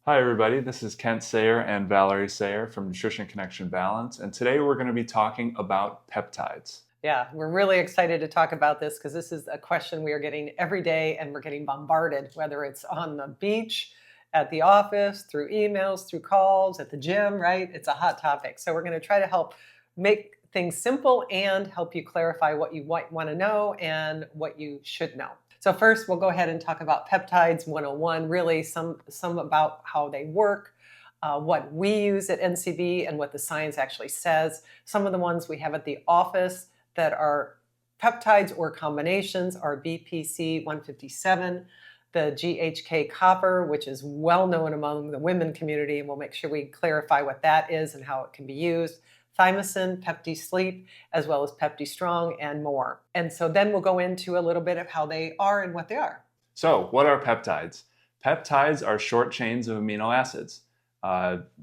Hi, everybody. This is Kent Sayer and Valerie Sayer from Nutrition Connection Balance, and today we're going to be talking about peptides. Yeah, we're really excited to talk about this because this is a question we are getting every day and we're getting bombarded, whether it's on the beach, at the office, through emails, through calls, at the gym, right? It's a hot topic. So we're going to try to help make things simple and help you clarify what you might want to know and what you should know. So first, we'll go ahead and talk about peptides 101, really some about how they work, what we use at NCB and what the science actually says. Some of the ones we have at the office that are peptides or combinations are BPC 157, the GHK copper, which is well known among the women community, and we'll make sure we clarify what that is and how it can be used. Thymosin, Pepti Sleep, as well as Pepti Strong, and more. And so then we'll go into a little bit of how they are and what they are. So, what are peptides? Peptides are short chains of amino acids.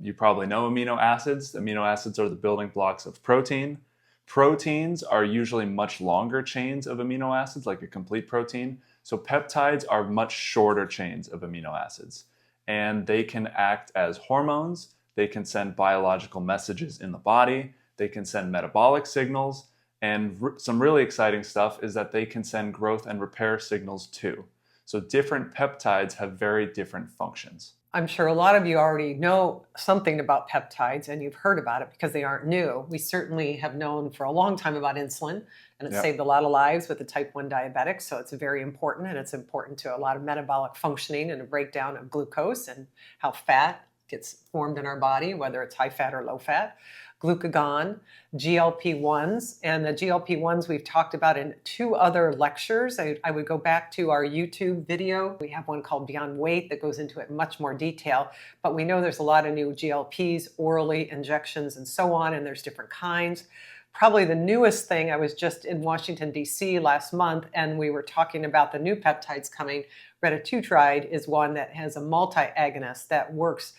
You probably know amino acids. Amino acids are the building blocks of protein. Proteins are usually much longer chains of amino acids, like a complete protein. So peptides are much shorter chains of amino acids. And they can act as hormones. They can send biological messages in the body. They can send metabolic signals. And some really exciting stuff is that they can send growth and repair signals too. So different peptides have very different functions. I'm sure a lot of you already know something about peptides and you've heard about it because they aren't new. We certainly have known for a long time about insulin, and it's saved a lot of lives with the type 1 diabetics. So it's very important, and it's important to a lot of metabolic functioning and a breakdown of glucose and how fat gets formed in our body, whether it's high fat or low fat. Glucagon, GLP-1s, and the GLP-1s we've talked about in 2 other lectures. I would go back to our YouTube video. We have one called Beyond Weight that goes into it in much more detail, but we know there's a lot of new GLPs, orally, injections, and so on, and there's different kinds. Probably the newest thing, I was just in Washington, D.C. last month, and we were talking about the new peptides coming. Retatrutide is one that has a multi-agonist that works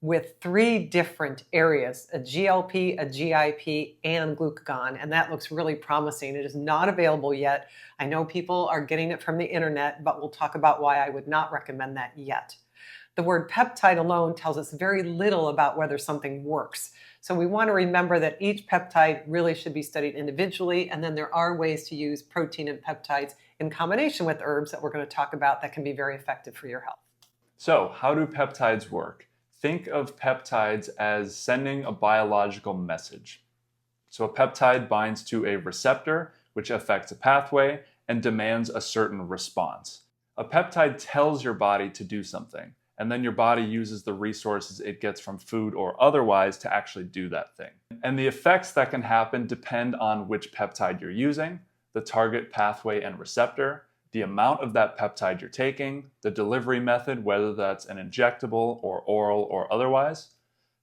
with 3 different areas, a GLP, a GIP, and glucagon, and that looks really promising. It is not available yet. I know people are getting it from the internet, but we'll talk about why I would not recommend that yet. The word peptide alone tells us very little about whether something works. So we want to remember that each peptide really should be studied individually, and then there are ways to use protein and peptides in combination with herbs that we're going to talk about that can be very effective for your health. So, how do peptides work? Think of peptides as sending a biological message. So a peptide binds to a receptor, which affects a pathway and demands a certain response. A peptide tells your body to do something, and then your body uses the resources it gets from food or otherwise to actually do that thing. And the effects that can happen depend on which peptide you're using, the target pathway and receptor, the amount of that peptide you're taking, the delivery method, whether that's an injectable or oral or otherwise,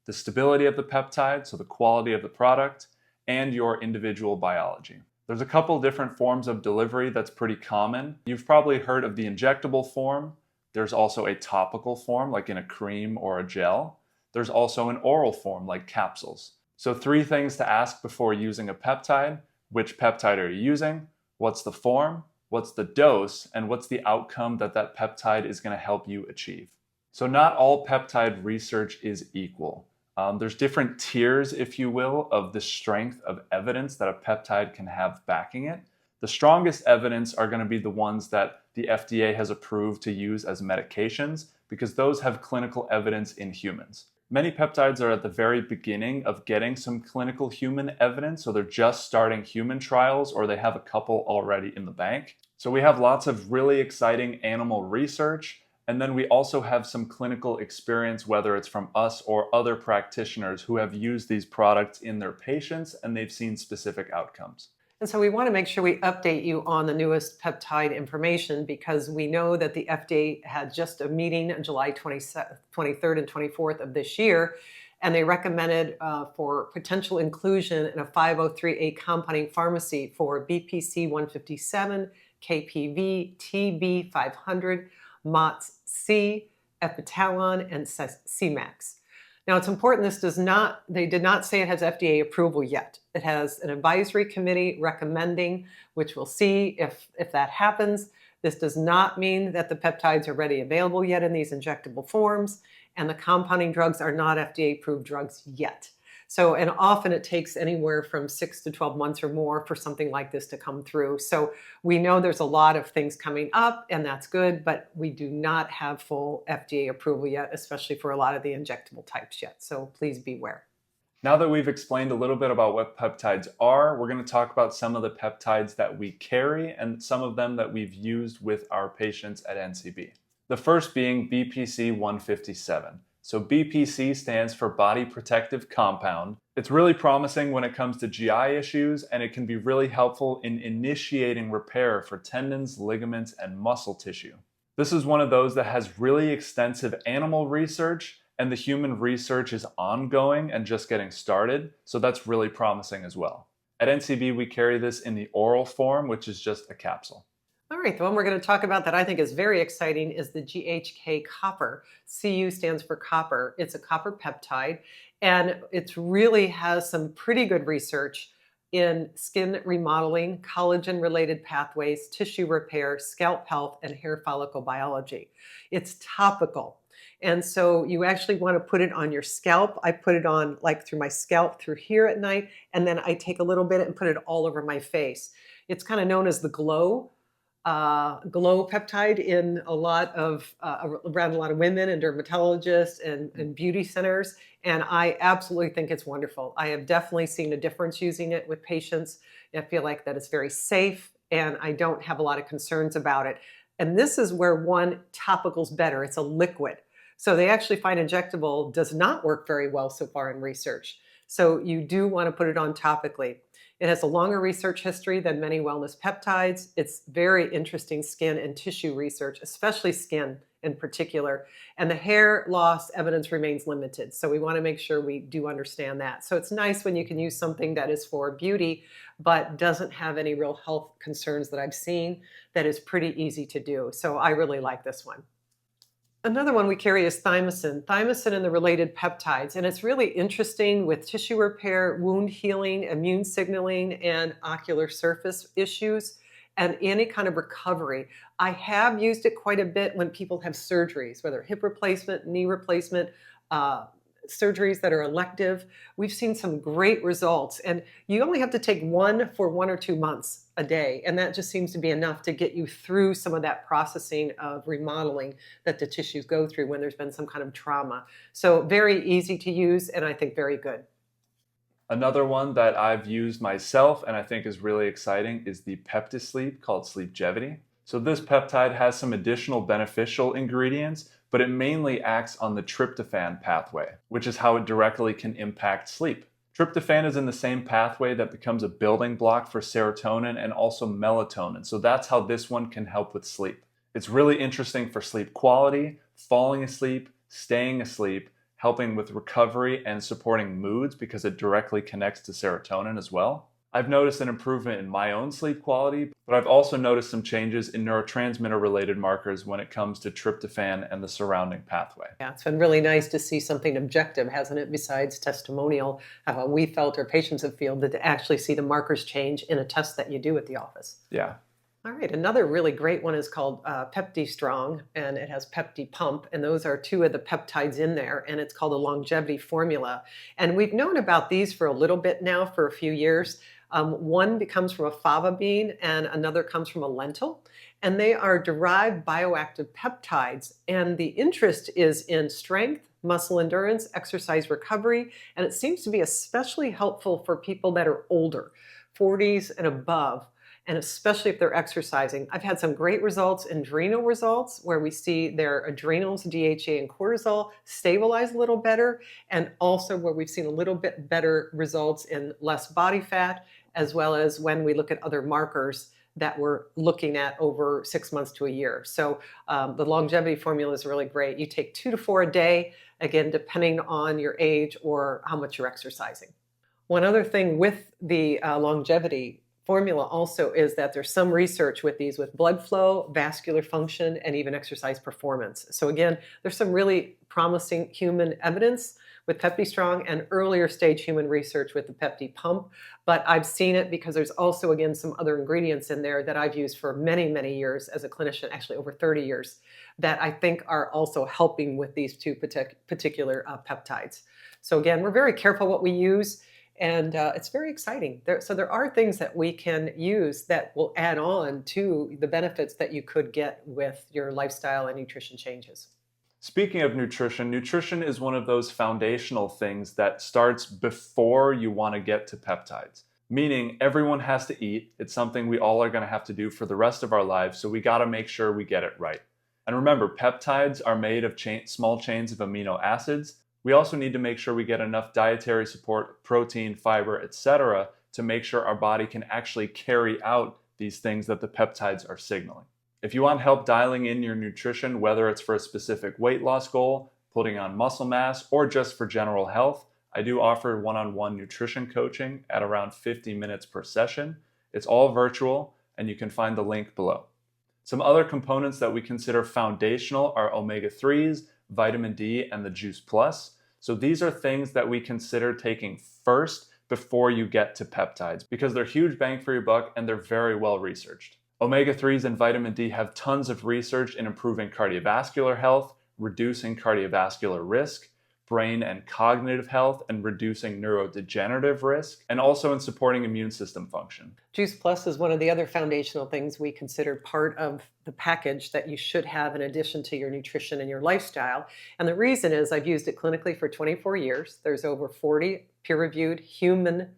the stability of the peptide, so the quality of the product, and your individual biology. There's a couple different forms of delivery that's pretty common. You've probably heard of the injectable form. There's also a topical form, like in a cream or a gel. There's also an oral form, like capsules. So 3 things to ask before using a peptide. Which peptide are you using? What's the form? What's the dose, and what's the outcome that peptide is going to help you achieve. So not all peptide research is equal. There's different tiers, if you will, of the strength of evidence that a peptide can have backing it. The strongest evidence are going to be the ones that the FDA has approved to use as medications, because those have clinical evidence in humans. Many peptides are at the very beginning of getting some clinical human evidence, so they're just starting human trials or they have a couple already in the bank. So we have lots of really exciting animal research, and then we also have some clinical experience, whether it's from us or other practitioners who have used these products in their patients and they've seen specific outcomes. And so we want to make sure we update you on the newest peptide information because we know that the FDA had just a meeting on July 23rd and 24th of this year, and they recommended for potential inclusion in a 503A compounding pharmacy for BPC 157, KPV, TB 500, MOTS-C, Epitalon, and CMAX. Now, it's important they did not say it has FDA approval yet. It has an advisory committee recommending, which we'll see if that happens. This does not mean that the peptides are ready available yet in these injectable forms. and the compounding drugs are not FDA approved drugs yet. So, and often it takes anywhere from 6 to 12 months or more for something like this to come through. So we know there's a lot of things coming up, and that's good, but we do not have full FDA approval yet, especially for a lot of the injectable types yet. So please beware. Now that we've explained a little bit about what peptides are, we're going to talk about some of the peptides that we carry and some of them that we've used with our patients at NCB. The first being BPC 157. So BPC stands for Body Protective Compound. It's really promising when it comes to GI issues, and it can be really helpful in initiating repair for tendons, ligaments, and muscle tissue. This is one of those that has really extensive animal research, and the human research is ongoing and just getting started, so that's really promising as well. At NCB, we carry this in the oral form, which is just a capsule. All right, the one we're going to talk about that I think is very exciting is the GHK copper. CU stands for copper. It's a copper peptide, and it really has some pretty good research in skin remodeling, collagen-related pathways, tissue repair, scalp health, and hair follicle biology. It's topical. And so you actually want to put it on your scalp. I put it on like through my scalp through here at night, and then I take a little bit and put it all over my face. It's kind of known as the glow peptide in a lot of around a lot of women and dermatologists and beauty centers, and I absolutely think it's wonderful. I have definitely seen a difference using it with patients. I feel like that it's very safe, and I don't have a lot of concerns about it. And this is where one topical's better. It's a liquid. So they actually find injectable does not work very well so far in research. So you do want to put it on topically. It has a longer research history than many wellness peptides. It's very interesting skin and tissue research, especially skin in particular. And the hair loss evidence remains limited. So we want to make sure we do understand that. So it's nice when you can use something that is for beauty, but doesn't have any real health concerns that I've seen, that is pretty easy to do. So I really like this one. Another one we carry is thymosin and the related peptides. And it's really interesting with tissue repair, wound healing, immune signaling, and ocular surface issues, and any kind of recovery. I have used it quite a bit when people have surgeries, whether hip replacement, knee replacement, surgeries that are elective. We've seen some great results, and you only have to take one for 1 or 2 months a day, and that just seems to be enough to get you through some of that processing of remodeling that the tissues go through when there's been some kind of trauma. So very easy to use, and I think very good. Another one that I've used myself and I think is really exciting is the PeptiSleep, called Sleepgevity. So this peptide has some additional beneficial ingredients, but it mainly acts on the tryptophan pathway, which is how it directly can impact sleep. Tryptophan is in the same pathway that becomes a building block for serotonin and also melatonin. So that's how this one can help with sleep. It's really interesting for sleep quality, falling asleep, staying asleep, helping with recovery and supporting moods because it directly connects to serotonin as well. I've noticed an improvement in my own sleep quality, but I've also noticed some changes in neurotransmitter-related markers when it comes to tryptophan and the surrounding pathway. Yeah, it's been really nice to see something objective, hasn't it, besides testimonial, how we felt or patients have felt, to actually see the markers change in a test that you do at the office. Yeah. All right, another really great one is called Pepti Strong, and it has Pepti Pump, and those are 2 of the peptides in there, and it's called a longevity formula. And we've known about these for a little bit now, for a few years. One comes from a fava bean and another comes from a lentil, and they are derived bioactive peptides. And the interest is in strength, muscle endurance, exercise recovery, and it seems to be especially helpful for people that are older, 40s and above, and especially if they're exercising. I've had some great results in adrenal results where we see their adrenals, DHA and cortisol, stabilize a little better, and also where we've seen a little bit better results in less body fat, as well as when we look at other markers that we're looking at over 6 months to a year. So the longevity formula is really great. You take 2 to 4 a day, again, depending on your age or how much you're exercising. One other thing with the longevity formula also is that there's some research with these with blood flow, vascular function, and even exercise performance. So again, there's some really promising human evidence with PeptiStrong and earlier stage human research with the Pepti pump. But I've seen it because there's also, again, some other ingredients in there that I've used for many, many years as a clinician, actually over 30 years, that I think are also helping with these two particular peptides. So again, we're very careful what we use, and it's very exciting. So there are things that we can use that will add on to the benefits that you could get with your lifestyle and nutrition changes. Speaking of nutrition, nutrition is one of those foundational things that starts before you want to get to peptides. Meaning everyone has to eat. It's something we all are going to have to do for the rest of our lives, so we got to make sure we get it right. And remember, peptides are made of small chains of amino acids. We also need to make sure we get enough dietary support, protein, fiber, etc., to make sure our body can actually carry out these things that the peptides are signaling. If you want help dialing in your nutrition, whether it's for a specific weight loss goal, putting on muscle mass, or just for general health, I do offer one-on-one nutrition coaching at around 50 minutes per session. It's all virtual, and you can find the link below. Some other components that we consider foundational are omega-3s, vitamin D, and the Juice Plus. So these are things that we consider taking first before you get to peptides because they're huge bang for your buck and they're very well researched. Omega-3s and vitamin D have tons of research in improving cardiovascular health, reducing cardiovascular risk, brain and cognitive health, and reducing neurodegenerative risk, and also in supporting immune system function. Juice Plus is one of the other foundational things we consider part of the package that you should have in addition to your nutrition and your lifestyle. And the reason is I've used it clinically for 24 years. There's over 40 peer-reviewed human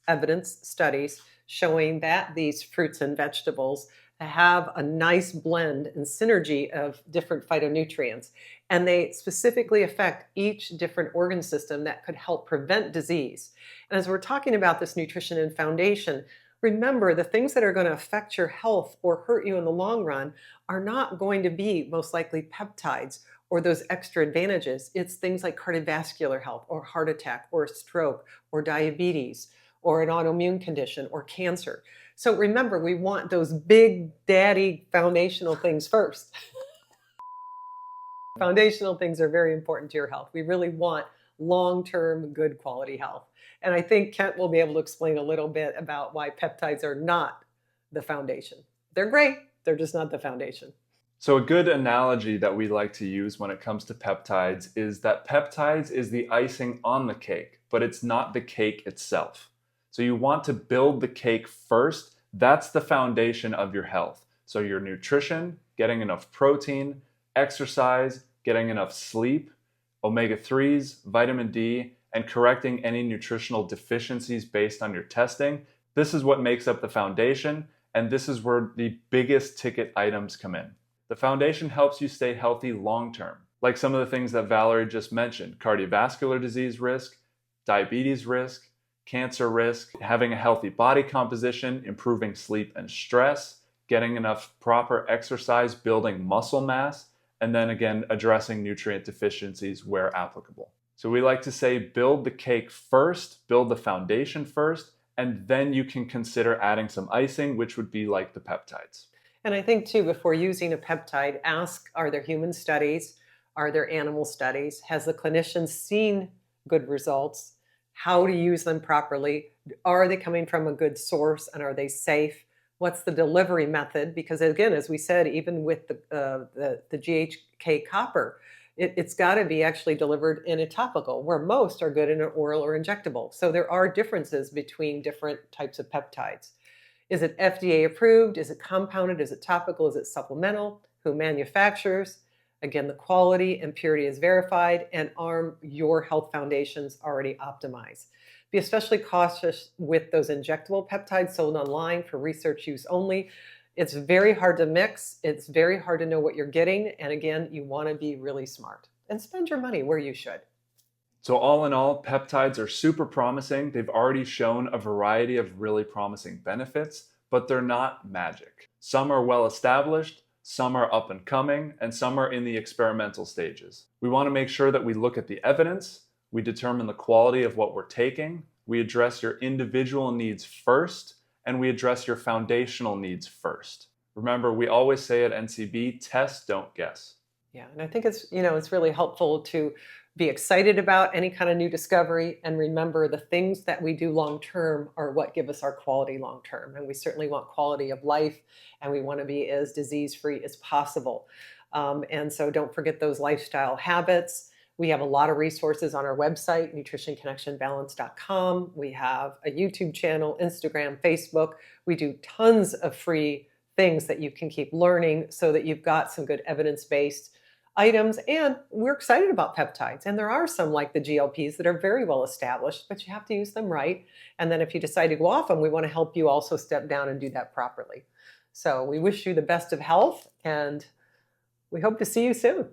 evidence studies showing that these fruits and vegetables have a nice blend and synergy of different phytonutrients. And they specifically affect each different organ system that could help prevent disease. And as we're talking about this nutrition and foundation, remember the things that are going to affect your health or hurt you in the long run are not going to be most likely peptides or those extra advantages. It's things like cardiovascular health or heart attack or stroke or diabetes or an autoimmune condition or cancer. So remember, we want those big daddy foundational things first. Foundational things are very important to your health. We really want long-term, good quality health. And I think Kent will be able to explain a little bit about why peptides are not the foundation. They're great, they're just not the foundation. So a good analogy that we like to use when it comes to peptides is that peptides is the icing on the cake, but it's not the cake itself. So you want to build the cake first. That's the foundation of your health. So your nutrition, getting enough protein, exercise, getting enough sleep, omega-3s, vitamin D, and correcting any nutritional deficiencies based on your testing. This is what makes up the foundation, and this is where the biggest ticket items come in. The foundation helps you stay healthy long-term, like some of the things that Valerie just mentioned: cardiovascular disease risk, diabetes risk, cancer risk, having a healthy body composition, improving sleep and stress, getting enough proper exercise, building muscle mass, and then again, addressing nutrient deficiencies where applicable. So we like to say build the cake first, build the foundation first, and then you can consider adding some icing, which would be like the peptides. And I think too, before using a peptide, ask, are there human studies? Are there animal studies? Has the clinician seen good results? How to use them properly? Are they coming from a good source and are they safe? What's the delivery method? Because again, as we said, even with the GHK copper, it's got to be actually delivered in a topical, where most are good in an oral or injectable. So there are differences between different types of peptides. Is it FDA approved? Is it compounded? Is it topical? Is it supplemental? Who manufactures? Again, the quality and purity is verified, and are your health foundations already optimized? Be especially cautious with those injectable peptides sold online for research use only. It's very hard to mix. It's very hard to know what you're getting. And again, you want to be really smart and spend your money where you should. So all in all, peptides are super promising. They've already shown a variety of really promising benefits, but they're not magic. Some are well established, some are up and coming, and some are in the experimental stages. We want to make sure that we look at the evidence, we determine the quality of what we're taking, we address your individual needs first, and we address your foundational needs first. Remember, we always say at NCB, test, don't guess. Yeah, and I think it's really helpful to be excited about any kind of new discovery and remember the things that we do long term are what give us our quality long term. And we certainly want quality of life and we want to be as disease free as possible. And so don't forget those lifestyle habits. We have a lot of resources on our website, nutritionconnectionbalance.com. We have a YouTube channel, Instagram, Facebook. We do tons of free things that you can keep learning so that you've got some good evidence-based items. And we're excited about peptides. And there are some like the GLPs that are very well established, but you have to use them right. And then if you decide to go off them, we want to help you also step down and do that properly. So we wish you the best of health and we hope to see you soon.